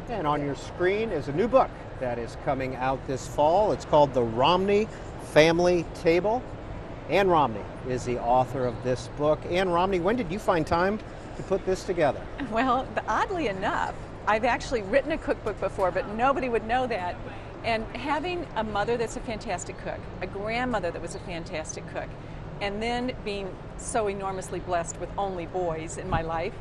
And on your screen is a new book that is coming out this fall. It's called The Romney Family Table. Ann Romney is the author of this book. Ann Romney, when did you find time to put this together? Well, oddly enough, I've actually written a cookbook before, but nobody would know that. And having a mother that's a fantastic cook, a grandmother that was a fantastic cook, and then being so enormously blessed with only boys in my life,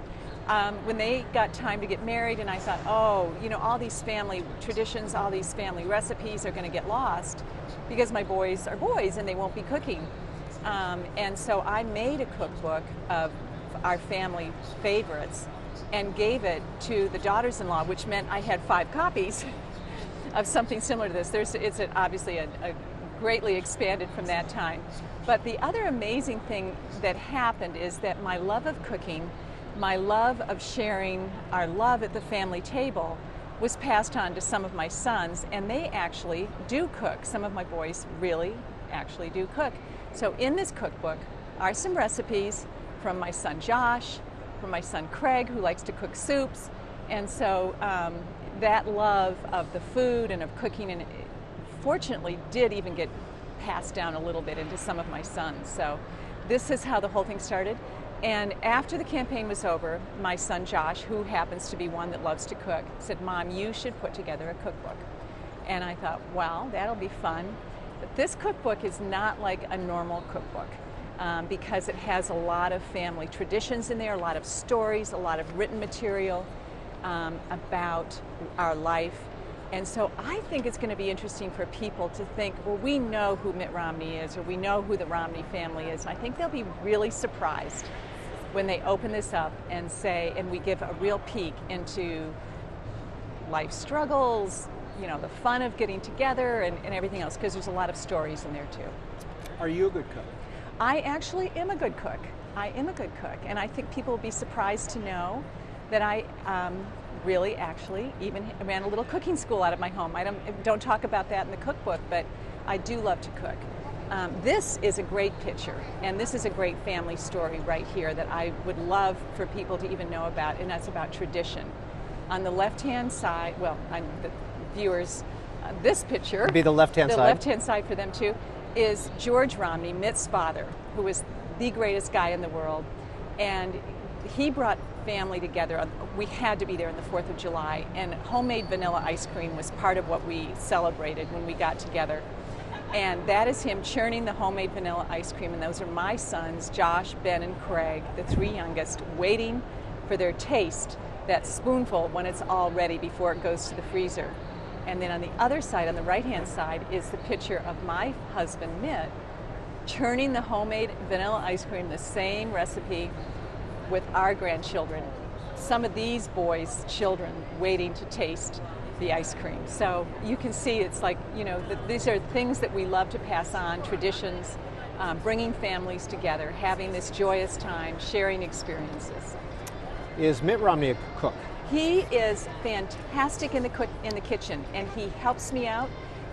when they got time to get married, and I thought, oh, you know, all these family traditions, all these family recipes are going to get lost because my boys are boys and they won't be cooking. And so I made a cookbook of our family favorites and gave it to the daughters-in-law, which meant I had 5 copies of something similar to this. It's obviously a greatly expanded from that time. But the other amazing thing that happened is that my love of cooking, my love of sharing our love at the family table was passed on to some of my sons, and they actually do cook. Some of my boys really actually do cook. So in this cookbook are some recipes from my son Josh, from my son Craig, who likes to cook soups, and so that love of the food and of cooking, and fortunately did even get passed down a little bit into some of my sons. So this is how the whole thing started. And after the campaign was over, my son Josh, who happens to be one that loves to cook, said, "Mom, you should put together a cookbook." And I thought, well, that'll be fun. But this cookbook is not like a normal cookbook because it has a lot of family traditions in there, a lot of stories, a lot of written material about our life. And so I think it's going to be interesting for people to think, well, we know who Mitt Romney is, or we know who the Romney family is. And I think they'll be really surprised when they open this up and say, and we give a real peek into life struggles, you know, the fun of getting together and everything else, because there's a lot of stories in there too. Are you a good cook? I actually am a good cook. I am a good cook, and I think people will be surprised to know that I really actually even ran a little cooking school out of my home. I don't talk about that in the cookbook, but I do love to cook. This is a great picture, and this is a great family story right here that I would love for people to even know about, and that's about tradition. On the left-hand side, well, on the viewers, this picture, it'd be the left-hand side. The left-hand side for them too, is George Romney, Mitt's father, who was the greatest guy in the world, and he brought family together. We had to be there on the 4th of July, and homemade vanilla ice cream was part of what we celebrated when we got together. And that is him churning the homemade vanilla ice cream, and those are my sons, Josh, Ben, and Craig, the 3 youngest, waiting for their taste, that spoonful, when it's all ready before it goes to the freezer. And then on the other side, on the right-hand side, is the picture of my husband, Mitt, churning the homemade vanilla ice cream, the same recipe, with our grandchildren. Some of these boys' children waiting to taste the ice cream. So you can see it's like, you know, these are things that we love to pass on, traditions, bringing families together, having this joyous time, sharing experiences. Is Mitt Romney a cook? He is fantastic in the kitchen, and he helps me out.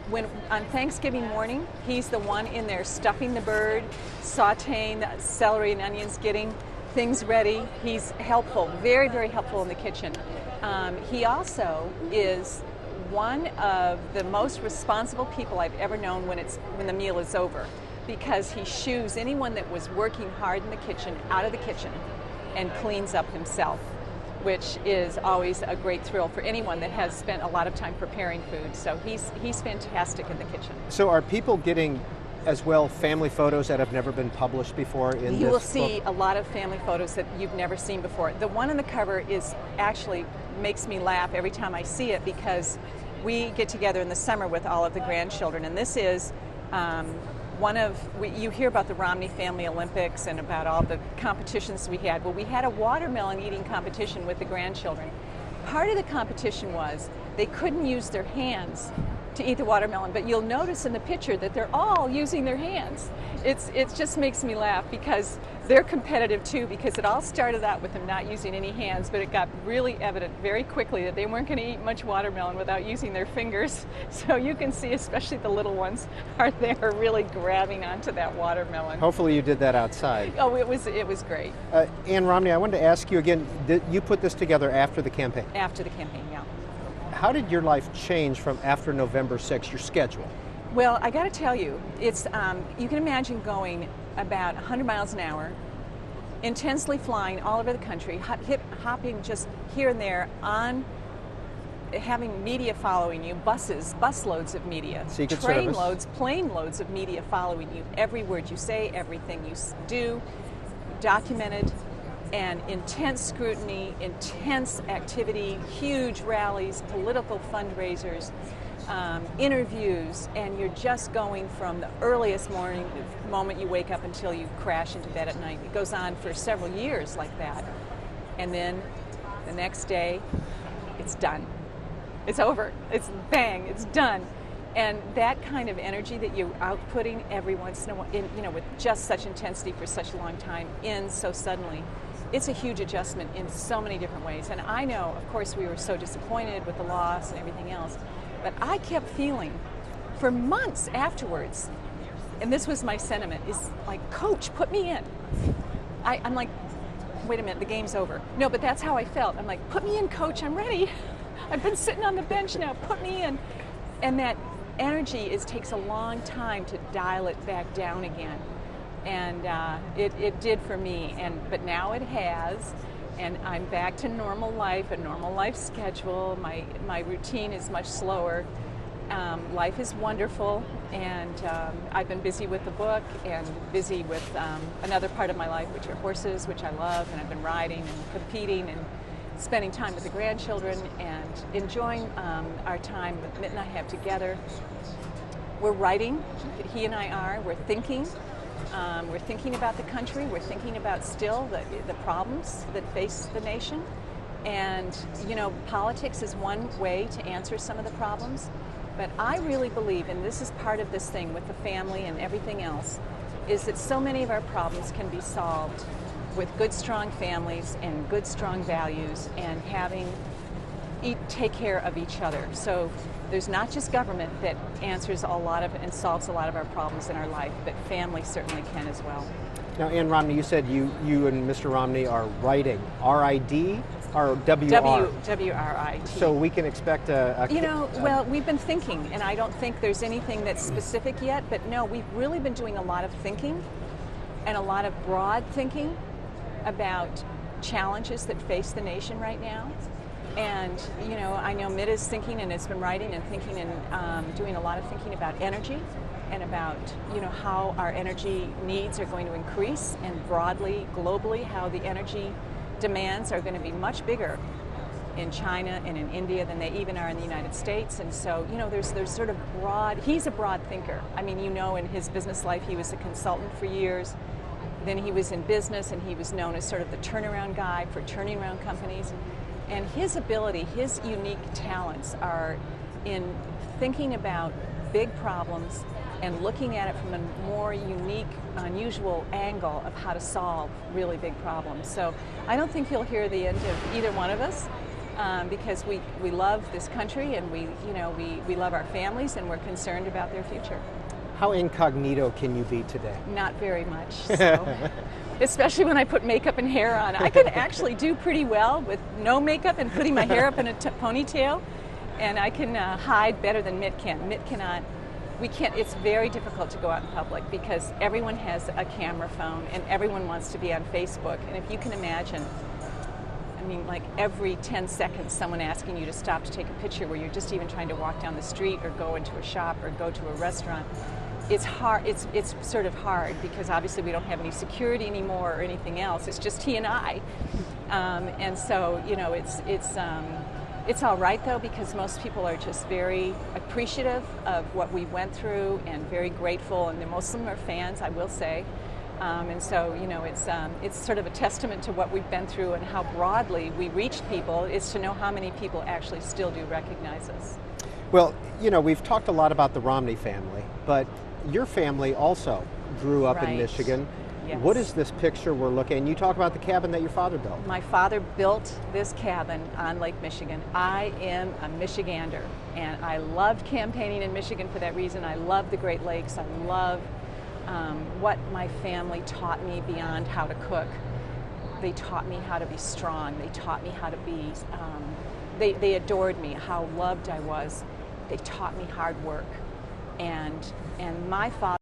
When on Thanksgiving morning, he's the one in there stuffing the bird, sauteing the celery and onions, getting things ready. He's helpful, very, very helpful in the kitchen. He also is one of the most responsible people I've ever known when the meal is over, because he shoos anyone that was working hard in the kitchen out of the kitchen and cleans up himself, which is always a great thrill for anyone that has spent a lot of time preparing food. So he's fantastic in the kitchen. So are people getting as well family photos that have never been published before in this book? You will see a lot of family photos that you've never seen before. The one on the cover is actually makes me laugh every time I see it, because we get together in the summer with all of the grandchildren, and this is you hear about the Romney Family Olympics and about all the competitions we had. Well, we had a watermelon eating competition with the grandchildren. Part of the competition was they couldn't use their hands to eat the watermelon, but you'll notice in the picture that they're all using their hands. It just makes me laugh because they're competitive too, because it all started out with them not using any hands, but it got really evident very quickly that they weren't going to eat much watermelon without using their fingers. So you can see, especially the little ones, are there really grabbing onto that watermelon. Hopefully you did that outside. Oh, it was great. Ann Romney, I wanted to ask you again, you put this together after the campaign? After the campaign, yeah. How did your life change from after November 6th, your schedule? Well, I got to tell you, it's you can imagine going about 100 miles an hour, intensely flying all over the country, hopping just here and there on, having media following you, busloads of media, Secret train Service. loads, plane loads of media following you. Every word you say, everything you do, documented, and intense scrutiny, intense activity, huge rallies, political fundraisers, interviews, and you're just going from the earliest moment you wake up until you crash into bed at night. It goes on for several years like that. And then the next day, it's done. It's over. It's bang, it's done. And that kind of energy that you're outputting every once in a while, with just such intensity for such a long time, ends so suddenly. It's a huge adjustment in so many different ways. And I know, of course, we were so disappointed with the loss and everything else, but I kept feeling for months afterwards, and this was my sentiment, is like, Coach, put me in. I'm like, wait a minute, the game's over. No, but that's how I felt. I'm like, put me in, Coach, I'm ready. I've been sitting on the bench now, put me in. And that energy takes a long time to dial it back down again. And it did for me, but now it has, and I'm back to normal life, a normal life schedule. My routine is much slower. Life is wonderful, and I've been busy with the book and busy with another part of my life, which are horses, which I love, and I've been riding and competing and spending time with the grandchildren and enjoying our time that Mitt and I have together. We're writing, he and I are, we're thinking. We're thinking about the country, we're thinking about still the problems that face the nation. And, politics is one way to answer some of the problems. But I really believe, and this is part of this thing with the family and everything else, is that so many of our problems can be solved with good, strong families and good, strong values and take care of each other. So there's not just government that answers a lot of and solves a lot of our problems in our life, but family certainly can as well. Now, Ann Romney, you said you and Mr. Romney are writing. R-I-D or W-R? W-R-I-T. So we can expect well, we've been thinking, and I don't think there's anything that's specific yet, but no, we've really been doing a lot of thinking and a lot of broad thinking about challenges that face the nation right now. And, I know Mitt is thinking and has been writing and thinking and doing a lot of thinking about energy and about, how our energy needs are going to increase, and broadly, globally, how the energy demands are going to be much bigger in China and in India than they even are in the United States. And so, there's sort of he's a broad thinker. I mean, in his business life, he was a consultant for years. Then he was in business, and he was known as sort of the turnaround guy for turning around companies. And his ability, his unique talents are in thinking about big problems and looking at it from a more unique, unusual angle of how to solve really big problems. So I don't think you'll hear the end of either one of us, because we love this country, and we love our families, and we're concerned about their future. How incognito can you be today? Not very much, so. Especially when I put makeup and hair on. I can actually do pretty well with no makeup and putting my hair up in a ponytail, and I can hide better than Mitt can. Mitt cannot. We can't. It's very difficult to go out in public because everyone has a camera phone and everyone wants to be on Facebook. And if you can imagine, like every 10 seconds someone asking you to stop to take a picture where you're just even trying to walk down the street or go into a shop or go to a restaurant. It's hard. It's sort of hard because obviously we don't have any security anymore or anything else. It's just he and I, and so it's all right though, because most people are just very appreciative of what we went through and very grateful, and most of them are fans, I will say, and so it's sort of a testament to what we've been through and how broadly we reached people. Is to know how many people actually still do recognize us. Well, we've talked a lot about the Romney family, but your family also grew up in Michigan. Yes. What is this picture we're looking at? You talk about the cabin that your father built. My father built this cabin on Lake Michigan. I am a Michigander, and I loved campaigning in Michigan for that reason. I love the Great Lakes. I love what my family taught me beyond how to cook. They taught me how to be strong. They taught me how to be they adored me, how loved I was. They taught me hard work. And my father